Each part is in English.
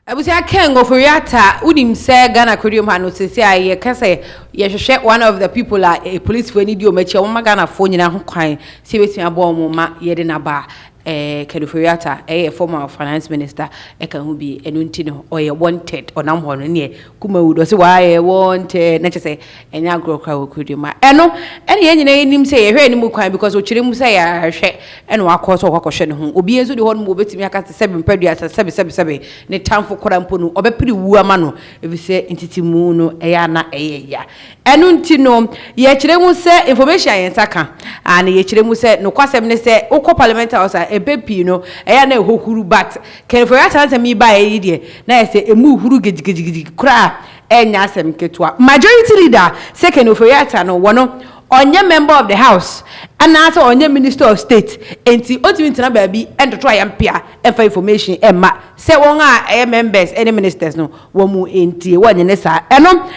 Abusia Ken Ofori Atta unim say Ghana Kodium ha no sese aye kase ye hwehwe one of the people a police for ni di o machi o Ghana fo nyina ho kwan se betumi abo mo ma ye de na ba Ken Ofori Atta former finance minister ka hu bi enu nti no oye wanted onam ho no ne kuma wudo se wa ye wanted na chese enya agrokra Kodium ma eno ene ye nyina enim say ye hwe ni mu kwan because o chire mu say ya hwe ene wakọ so kwakọhwe ne ho obi enso de ho no betumi aka se 7 padua 7 ne tamfo korampo no obepiri wu ama no ebise ntitimu no eya na eya enu nti no ye kire mu se information yen saka ana ye kire mu se no kwasem ne se ukọ parliament house ebepi no eya na ehohuru bat Ken Ofori Atta nsem yi ba yi de na ye se emu huru gigigigi kra enya asem ketua majority leader se Ken Ofori Atta no wono onye member of the house and also onye minister of state enti otimi ntina baabi endoto ayampia efa information emma se won a members any ministers no wo mu enti wonye ne sa eno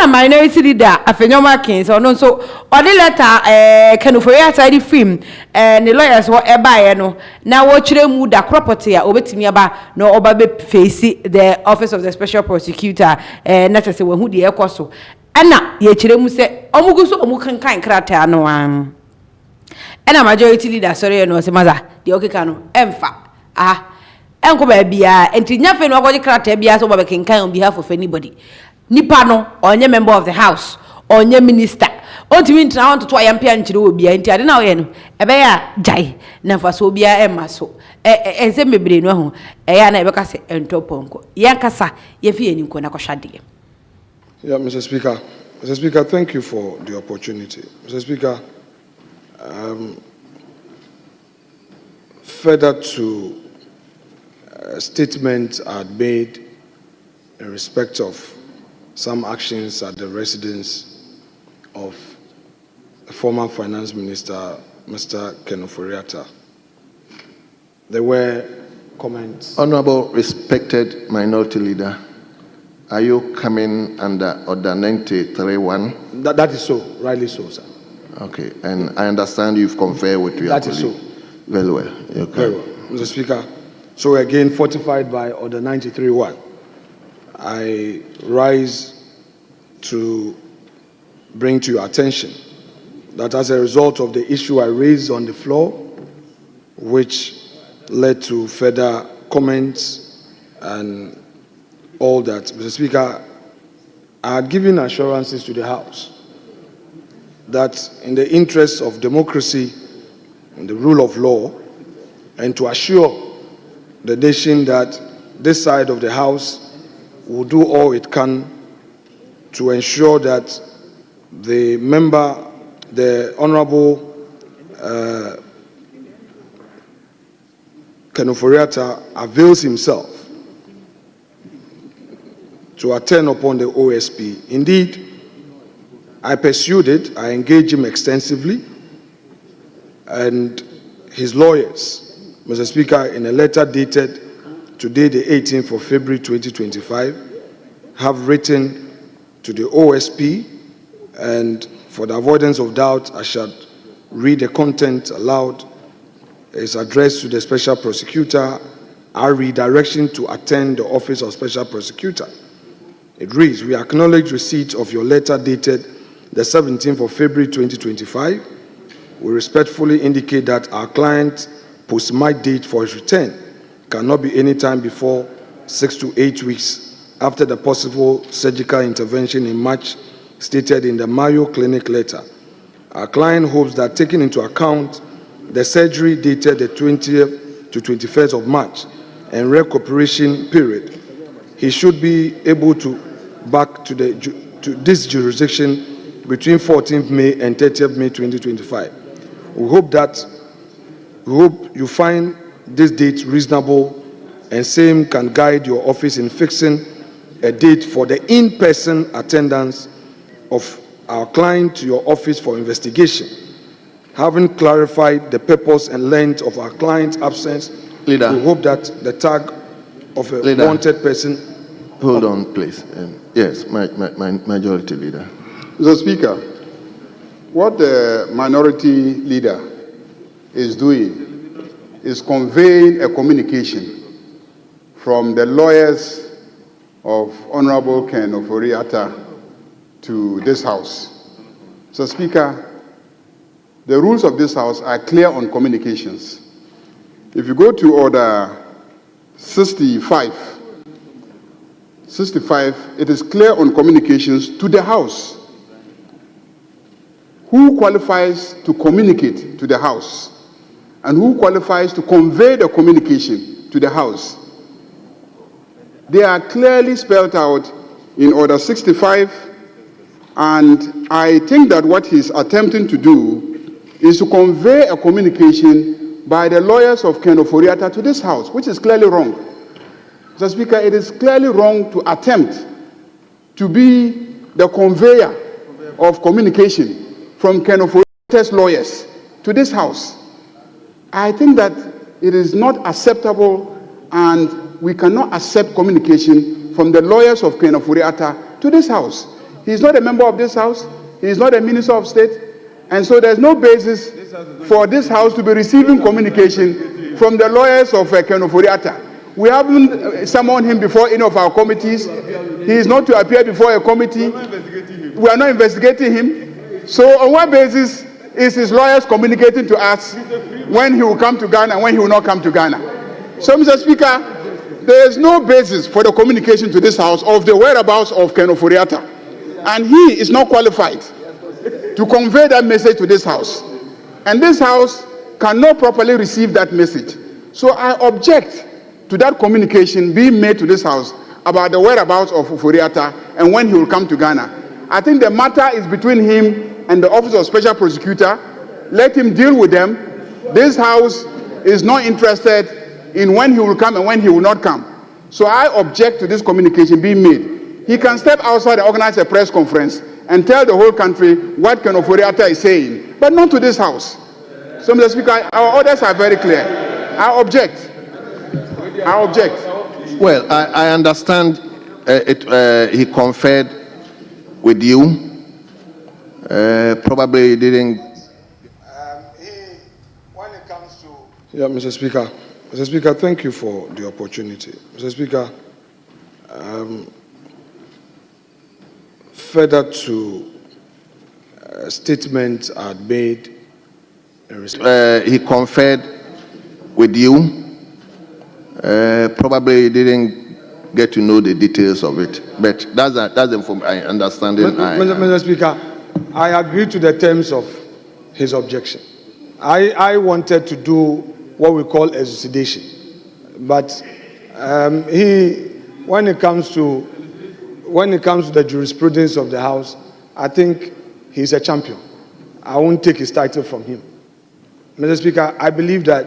na minority leader Afenyo-Markin so no so odi letter Ken Ofori Atta di film ne lawyers wo ebaye no na wo kire mu da property a obetimi aba no oba be face the office of the special prosecutor na tese wo hu de ekoso ana ye kire mu se omugu so omukankan krata no an ana majority leader sorry no se maza de okeka no emfa enko ba bia enti nyafe no ogoje krata bia so ba kenkan on behalf of anybody nipa no onye member of the house onye minister ontimi ntina on to ayampia nkire obi enti ade na oye no ebe ya jai na fa so bia emma so ense mebre no ho ya na ebe ka se entoponko yankasa ye fi eninko na kwahwade. Yeah, Mr. Speaker. Mr. Speaker, thank you for the opportunity. Mr. Speaker, further to statements are made in respect of some actions at the residence of the former finance minister, Mr. Ken Ofori Atta. There were comments. Honorable respected minority leader, are you coming under Order 93.1? That is so, rightly so, sir. Okay, and I understand you've conferred with your That colleague. is so. Very well. Okay. Very well. Mr. Speaker, so we're again fortified by Order 93.1. I rise to bring to your attention that as a result of the issue I raised on the floor, which led to further comments and all that, Mr. Speaker, I had given assurances to the House that in the interests of democracy and the rule of law, and to assure the nation that this side of the House will do all it can to ensure that the member, the Honorable Ken Ofori Atta, avails himself to attend upon the OSP. Indeed, I pursued it, I engaged him extensively, and his lawyers, Mr. Speaker, in a letter dated today, the 18th of February 2025, have written to the OSP, and for the avoidance of doubt, I shall read the content aloud. It's addressed to the Special Prosecutor, our redirection to attend the Office of Special Prosecutor. It reads, we acknowledge receipt of your letter dated the 17th of February 2025. We respectfully indicate that our client's post-mark date for his return cannot be any time before 6 to 8 weeks after the possible surgical intervention in March stated in the Mayo Clinic letter. Our client hopes that taking into account the surgery dated the 20th to 21st of March and recuperation period, he should be able to back to this jurisdiction between 14th May and 30th May 2025. We hope you find this date reasonable and same can guide your office in fixing a date for the in-person attendance of our client to your office for investigation. Having clarified the purpose and length of our client's absence, Leader. We hope that the tag of a Leader. wanted person. Hold on, please. Yes, my majority leader. Mr. Speaker, what the minority leader is doing is conveying a communication from the lawyers of Honorable Ken Ofori Atta to this House. So, Speaker, the rules of this House are clear on communications. If you go to Order 65, it is clear on communications to the House. Who qualifies to communicate to the House and who qualifies to convey the communication to the House? They are clearly spelled out in Order 65, and I think that what he's attempting to do is to convey a communication by the lawyers of Ken Ofori Atta to this House, which is clearly wrong. Mr. Speaker, it is clearly wrong to attempt to be the conveyor of communication from Ken Ofori Atta's lawyers to this House. I think that it is not acceptable, and we cannot accept communication from the lawyers of Ken Ofori Atta to this House. He is not a member of this House. He is not a Minister of State. And so there's no basis for this House to be receiving communication from the lawyers of Ken Ofori Atta. We haven't summoned him before any of our committees. He is not to appear before a committee. We are not investigating him. So on what basis is his lawyers communicating to us when he will come to Ghana and when he will not come to Ghana? So, Mr. Speaker, there is no basis for the communication to this House of the whereabouts of Ken Ofori Atta. And he is not qualified to convey that message to this House. And this House cannot properly receive that message. So I object to that communication being made to this House about the whereabouts of Ofori Atta and when he will come to Ghana. I think the matter is between him and the Office of Special Prosecutor. Let him deal with them. This House is not interested in when he will come and when he will not come. So I object to this communication being made. He can step outside and organize a press conference and tell the whole country what Ken Ofori Atta is saying, but not to this House. So, Mr. Speaker, our orders are very clear. I object. I object. Well, I understand he conferred with you. Probably he didn't. When it comes to... Yeah, Mr. Speaker. Mr. Speaker, thank you for the opportunity. Mr. Speaker, further to statements are made. He conferred with you. Probably he didn't get to know the details of it, but that's the understanding. Mr. Speaker, I agree to the terms of his objection. I wanted to do what we call elucidation, but when it comes to the jurisprudence of the House, I think he's a champion. I won't take his title from him. Mr. Speaker, I believe that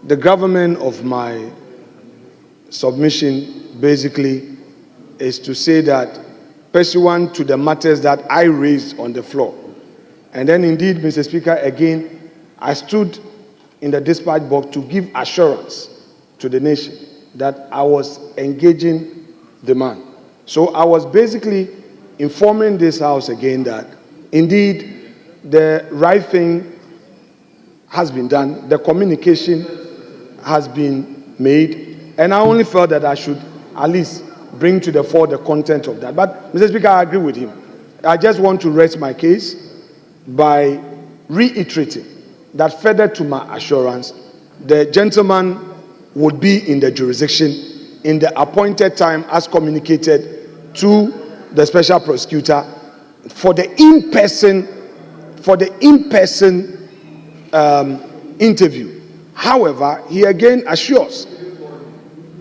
the gravamen of my submission basically is to say that pursuant to the matters that I raised on the floor, and then indeed, Mr. Speaker, again, I stood in the dispatch box to give assurance to the nation that I was engaging the man. So I was basically informing this House again that indeed the right thing has been done, the communication has been made, and I only felt that I should at least bring to the fore the content of that. But, Mr. Speaker, I agree with him. I just want to rest my case by reiterating that further to my assurance, the gentleman would be in the jurisdiction in the appointed time as communicated to the special prosecutor for the in-person interview. However, he again assures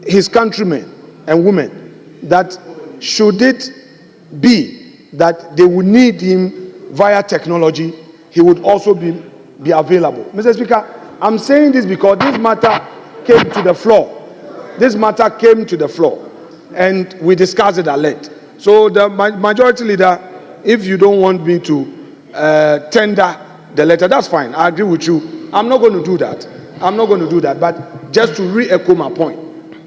his countrymen and women that should it be that they would need him via technology, he would also be available. Mr. Speaker, I'm saying this because this matter came to the floor. This matter came to the floor, and we discussed it at length. So the majority leader, if you don't want me to tender the letter, that's fine. I agree with you. I'm not going to do that. I'm not going to do that. But just to re-echo my point,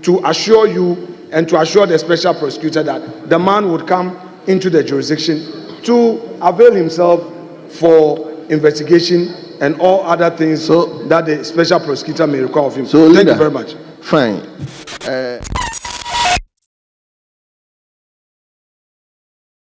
to assure you and to assure the special prosecutor that the man would come into the jurisdiction to avail himself for investigation and all other things that the special prosecutor may require of him. So, thank you very much. Fine.